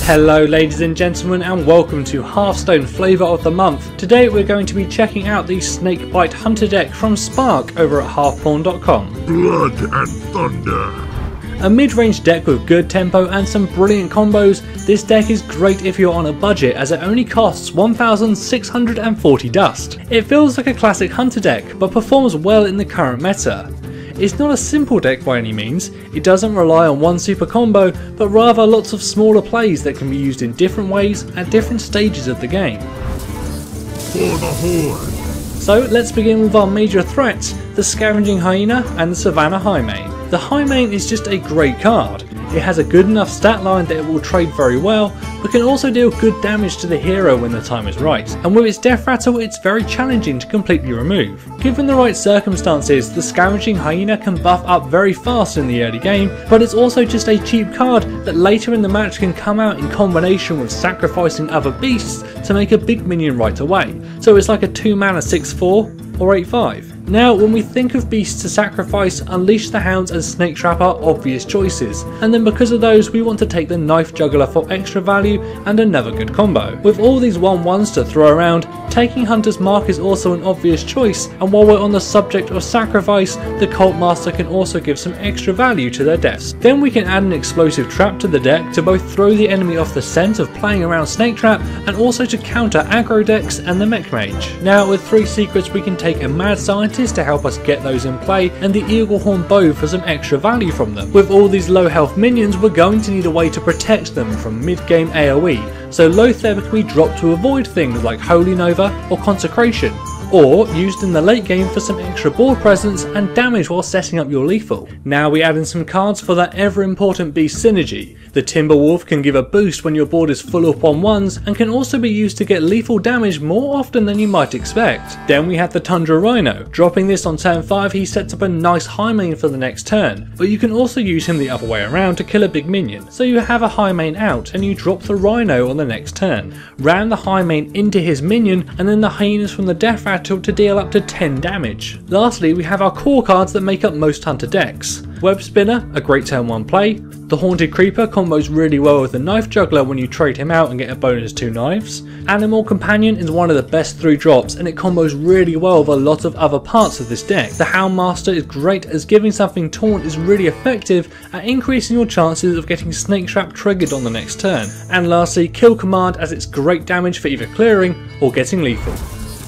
Hello ladies and gentlemen, and welcome to Hearthstone Flavour of the Month. Today we're going to be checking out the Snakebite Hunter deck from Spark over at hearthpawn.com. Blood and Thunder. A mid-range deck with good tempo and some brilliant combos, this deck is great if you're on a budget as it only costs 1,640 dust. It feels like a classic Hunter deck, but performs well in the current meta. It's not a simple deck by any means, it doesn't rely on one super combo, but rather lots of smaller plays that can be used in different ways at different stages of the game. For the Horde. So let's begin with our major threats, the Scavenging Hyena and the Savannah Highmane. The Highmane is just a great card. It has a good enough stat line that it will trade very well, but can also deal good damage to the hero when the time is right, and with its death rattle it's very challenging to completely remove. Given the right circumstances, the Scavenging Hyena can buff up very fast in the early game, but it's also just a cheap card that later in the match can come out in combination with sacrificing other beasts to make a big minion right away, so it's like a 2 mana 6/4 or 8/5. Now, when we think of beasts to sacrifice, Unleash the Hounds and Snake Trap are obvious choices, and then because of those we want to take the Knife Juggler for extra value and another good combo. With all these 1/1s to throw around, taking Hunter's Mark is also an obvious choice, and while we're on the subject of sacrifice, the Cult Master can also give some extra value to their deaths. Then we can add an explosive trap to the deck to both throw the enemy off the scent of playing around Snake Trap and also to counter aggro decks and the Mech Mage. Now with 3 secrets we can take a Mad Scientist to help us get those in play, and the Eaglehorn Bow for some extra value from them. With all these low health minions we're going to need a way to protect them from mid game AoE, so Loatheb can be dropped to avoid things like Holy Nova or Consecration, or used in the late game for some extra board presence and damage while setting up your lethal. Now we add in some cards for that ever important beast synergy. The Timberwolf can give a boost when your board is full of 1/1s and can also be used to get lethal damage more often than you might expect. Then we have the Tundra Rhino. Dropping this on turn 5 he sets up a nice Highmane for the next turn, but you can also use him the other way around to kill a big minion. So you have a Highmane out and you drop the Rhino on the next turn. Ram the Highmane into his minion and then the Hyenas from the death rattle to deal up to 10 damage. Lastly we have our core cards that make up most Hunter decks. Web Spinner, a great turn 1 play. The Haunted Creeper combos really well with the Knife Juggler when you trade him out and get a bonus 2 knives. Animal Companion is one of the best 3 drops and it combos really well with a lot of other parts of this deck. The Houndmaster is great as giving something taunt is really effective at increasing your chances of getting Snake Trap triggered on the next turn. And lastly, Kill Command as it's great damage for either clearing or getting lethal.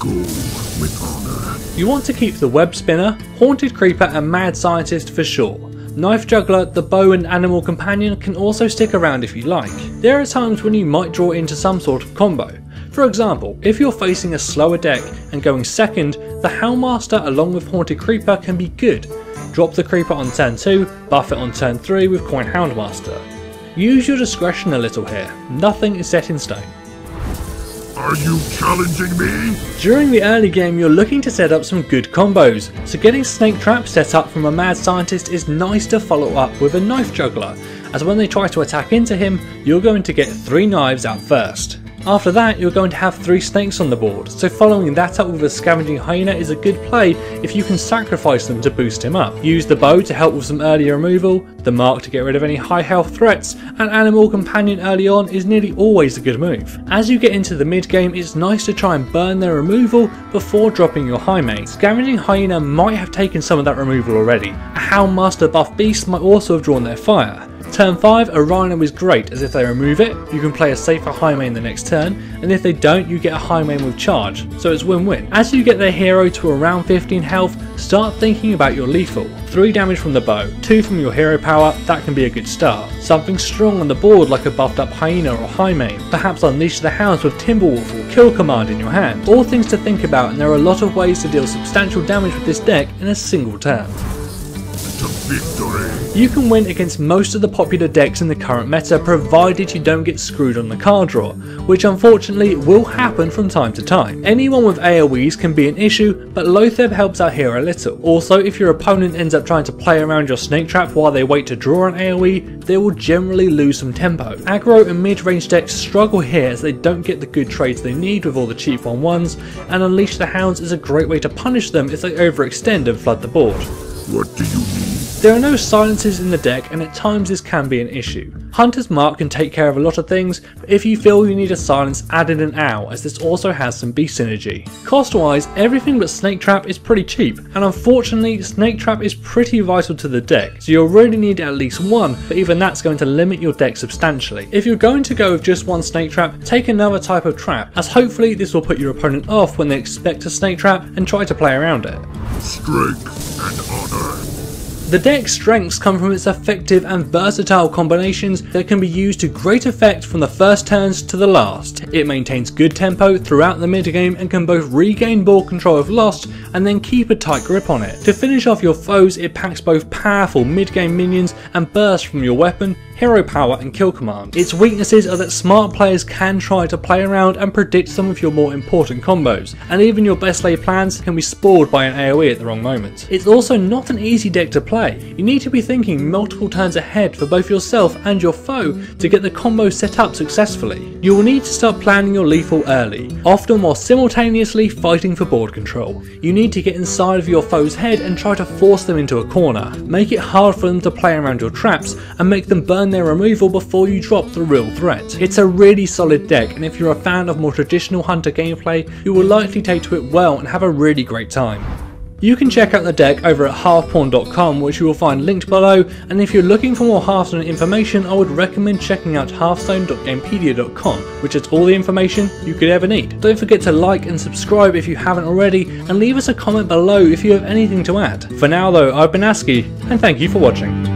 Go with honor. You want to keep the Web Spinner, Haunted Creeper and Mad Scientist for sure. Knife Juggler, the Bow and Animal Companion can also stick around if you like. There are times when you might draw into some sort of combo. For example, if you're facing a slower deck and going second, the Houndmaster along with Haunted Creeper can be good. Drop the Creeper on turn 2, buff it on turn 3 with Coin Houndmaster. Use your discretion a little here, nothing is set in stone. Are you challenging me? During the early game you're looking to set up some good combos, so getting Snake Trap set up from a Mad Scientist is nice to follow up with a Knife Juggler, as when they try to attack into him, you're going to get 3 knives out first. After that you're going to have 3 snakes on the board, so following that up with a Scavenging Hyena is a good play if you can sacrifice them to boost him up. Use the Bow to help with some early removal, the Mark to get rid of any high health threats, and Animal Companion early on is nearly always a good move. As you get into the mid game it's nice to try and burn their removal before dropping your Highmane. Scavenging Hyena might have taken some of that removal already. A Houndmaster buff beast might also have drawn their fire. Turn 5, a Rhino is great as if they remove it, you can play a safer Highmane the next turn, and if they don't you get a Highmane with charge, so it's win-win. As you get their hero to around 15 health, start thinking about your lethal. 3 damage from the Bow, 2 from your hero power, that can be a good start. Something strong on the board like a buffed up Hyena or Highmane, perhaps Unleash the Hounds with Timberwolf or Kill Command in your hand. All things to think about, and there are a lot of ways to deal substantial damage with this deck in a single turn. To victory. You can win against most of the popular decks in the current meta provided you don't get screwed on the card draw, which unfortunately will happen from time to time. Anyone with AoEs can be an issue, but Loatheb helps out here a little. Also, if your opponent ends up trying to play around your Snake Trap while they wait to draw an AoE, they will generally lose some tempo. Aggro and mid-range decks struggle here as they don't get the good trades they need with all the cheap 1/1s, and Unleash the Hounds is a great way to punish them if they overextend and flood the board. What do you need? There are no silences in the deck, and at times this can be an issue. Hunter's Mark can take care of a lot of things, but if you feel you need a silence, add in an owl, as this also has some beast synergy. Cost wise, everything but Snake Trap is pretty cheap, and unfortunately Snake Trap is pretty vital to the deck, so you'll really need at least one, but even that's going to limit your deck substantially. If you're going to go with just one Snake Trap, take another type of trap, as hopefully this will put your opponent off when they expect a Snake Trap and try to play around it. Strength and honor. The deck's strengths come from its effective and versatile combinations that can be used to great effect from the first turns to the last. It maintains good tempo throughout the mid game and can both regain ball control if lost and then keep a tight grip on it. To finish off your foes, it packs both powerful mid game minions and burst from your weapon, hero power and kill command. Its weaknesses are that smart players can try to play around and predict some of your more important combos, and even your best laid plans can be spoiled by an AoE at the wrong moment. It's also not an easy deck to play. You need to be thinking multiple turns ahead for both yourself and your foe to get the combo set up successfully. You will need to start planning your lethal early, often while simultaneously fighting for board control. You need to get inside of your foe's head and try to force them into a corner. Make it hard for them to play around your traps and make them burn their removal before you drop the real threat. It's a really solid deck, and if you're a fan of more traditional hunter gameplay, you will likely take to it well and have a really great time. You can check out the deck over at hearthpawn.com, which you will find linked below, and if you're looking for more Hearthstone information, I would recommend checking out hearthstone.gamepedia.com, which has all the information you could ever need. Don't forget to like and subscribe if you haven't already, and leave us a comment below if you have anything to add. For now though, I've been ASCII, and thank you for watching.